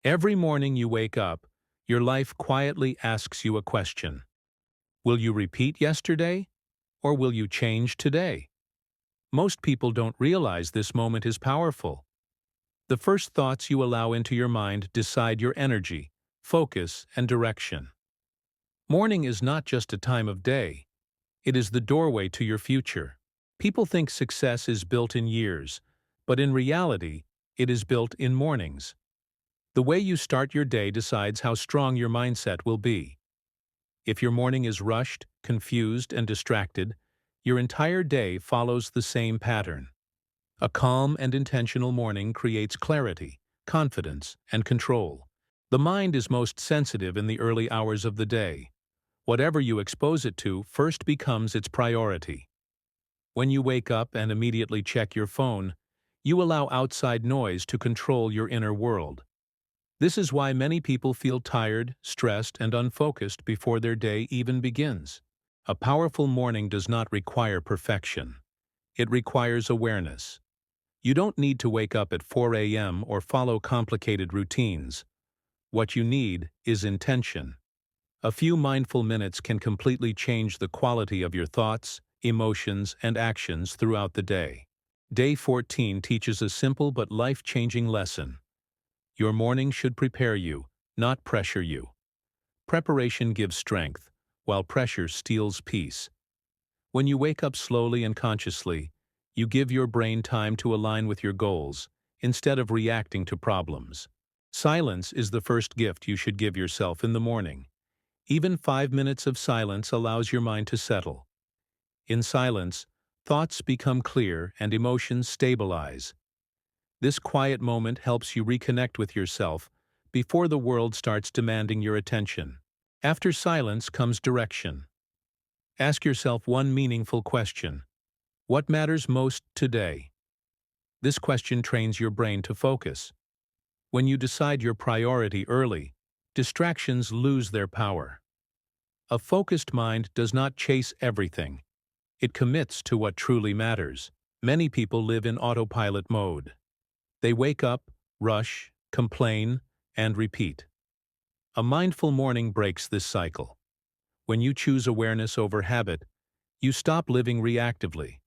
Every morning you wake up, your life quietly asks you a question. Will you repeat yesterday, or will you change today? Most people don't realize this moment is powerful. The first thoughts you allow into your mind decide your energy, focus, and direction. Morning is not just a time of day. It is the doorway to your future. People think success is built in years, but in reality, it is built in mornings. The way you start your day decides how strong your mindset will be. If your morning is rushed, confused, and distracted, your entire day follows the same pattern. A calm and intentional morning creates clarity, confidence, and control. The mind is most sensitive in the early hours of the day. Whatever you expose it to first becomes its priority. When you wake up and immediately check your phone, you allow outside noise to control your inner world. This is why many people feel tired, stressed, and unfocused before their day even begins. A powerful morning does not require perfection. It requires awareness. You don't need to wake up at 4 a.m. or follow complicated routines. What you need is intention. A few mindful minutes can completely change the quality of your thoughts, emotions, and actions throughout the day. Day 14 teaches a simple but life-changing lesson. Your morning should prepare you, not pressure you. Preparation gives strength, while pressure steals peace. When you wake up slowly and consciously, you give your brain time to align with your goals, instead of reacting to problems. Silence is the first gift you should give yourself in the morning. Even 5 minutes of silence allows your mind to settle. In silence, thoughts become clear and emotions stabilize. This quiet moment helps you reconnect with yourself before the world starts demanding your attention. After silence comes direction. Ask yourself one meaningful question. What matters most today? This question trains your brain to focus. When you decide your priority early, distractions lose their power. A focused mind does not chase everything. It commits to what truly matters. Many people live in autopilot mode. They wake up, rush, complain, and repeat. A mindful morning breaks this cycle. When you choose awareness over habit, you stop living reactively.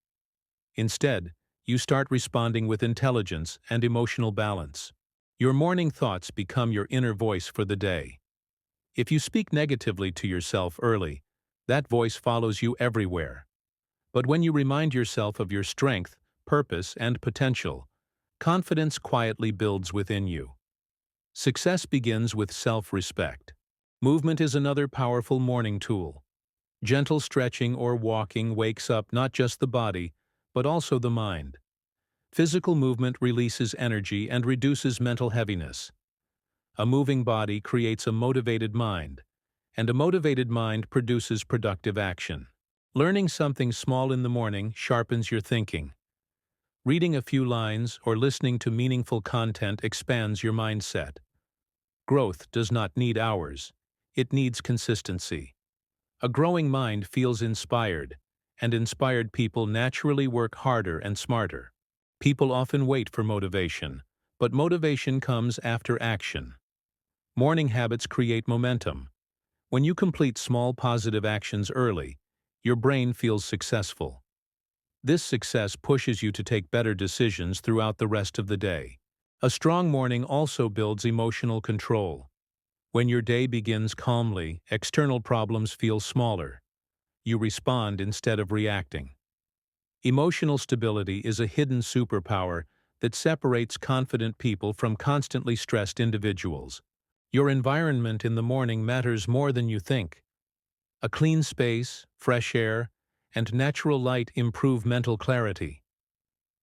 Instead, you start responding with intelligence and emotional balance. Your morning thoughts become your inner voice for the day. If you speak negatively to yourself early, that voice follows you everywhere. But when you remind yourself of your strength, purpose, and potential, confidence quietly builds within you. Success begins with self-respect. Movement is another powerful morning tool. Gentle stretching or walking wakes up not just the body, but also the mind. Physical movement releases energy and reduces mental heaviness. A moving body creates a motivated mind, and a motivated mind produces productive action. Learning something small in the morning sharpens your thinking. Reading a few lines or listening to meaningful content expands your mindset. Growth does not need hours. It needs consistency. A growing mind feels inspired, and inspired people naturally work harder and smarter. People often wait for motivation, but motivation comes after action. Morning habits create momentum. When you complete small positive actions early, your brain feels successful. This success pushes you to take better decisions throughout the rest of the day. A strong morning also builds emotional control. When your day begins calmly, external problems feel smaller. You respond instead of reacting. Emotional stability is a hidden superpower that separates confident people from constantly stressed individuals. Your environment in the morning matters more than you think. A clean space, fresh air, and natural light improve mental clarity.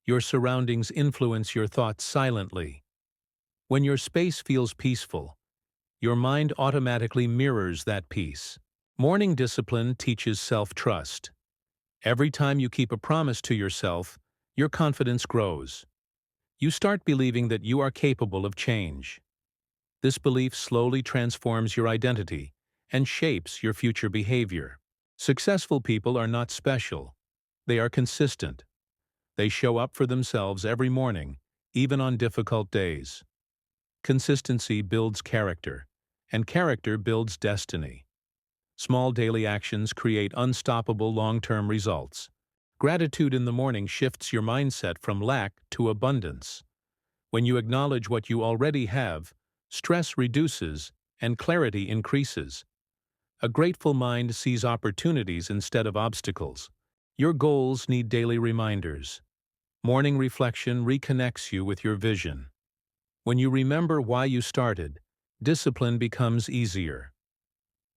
Your surroundings influence your thoughts silently. When your space feels peaceful, your mind automatically mirrors that peace. Morning discipline teaches self-trust. Every time you keep a promise to yourself, your confidence grows. You start believing that you are capable of change. This belief slowly transforms your identity and shapes your future behavior. Successful people are not special. They are consistent. They show up for themselves every morning, even on difficult days. Consistency builds character, and character builds destiny. Small daily actions create unstoppable long-term results. Gratitude in the morning shifts your mindset from lack to abundance. When you acknowledge what you already have, stress reduces and clarity increases. A grateful mind sees opportunities instead of obstacles. Your goals need daily reminders. Morning reflection reconnects you with your vision. When you remember why you started, discipline becomes easier.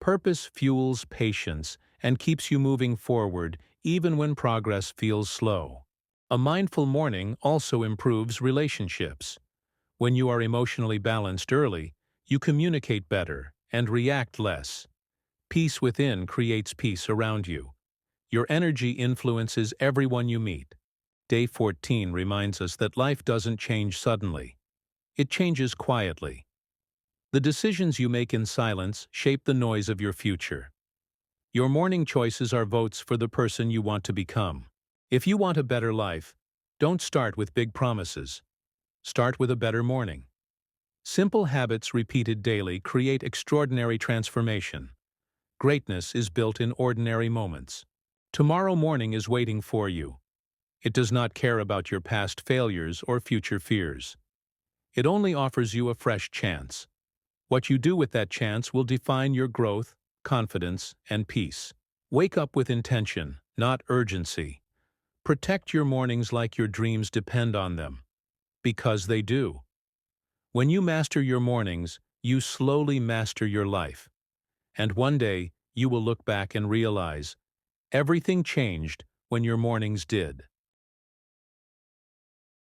Purpose fuels patience and keeps you moving forward even when progress feels slow. A mindful morning also improves relationships. When you are emotionally balanced early, you communicate better and react less. Peace within creates peace around you. Your energy influences everyone you meet. Day 14 reminds us that life doesn't change suddenly. It changes quietly. The decisions you make in silence shape the noise of your future. Your morning choices are votes for the person you want to become. If you want a better life, don't start with big promises. Start with a better morning. Simple habits repeated daily create extraordinary transformation. Greatness is built in ordinary moments. Tomorrow morning is waiting for you. It does not care about your past failures or future fears. It only offers you a fresh chance. What you do with that chance will define your growth, confidence, and peace. Wake up with intention, not urgency. Protect your mornings like your dreams depend on them. Because they do. When you master your mornings, you slowly master your life. And one day, you will look back and realize, everything changed when your mornings did.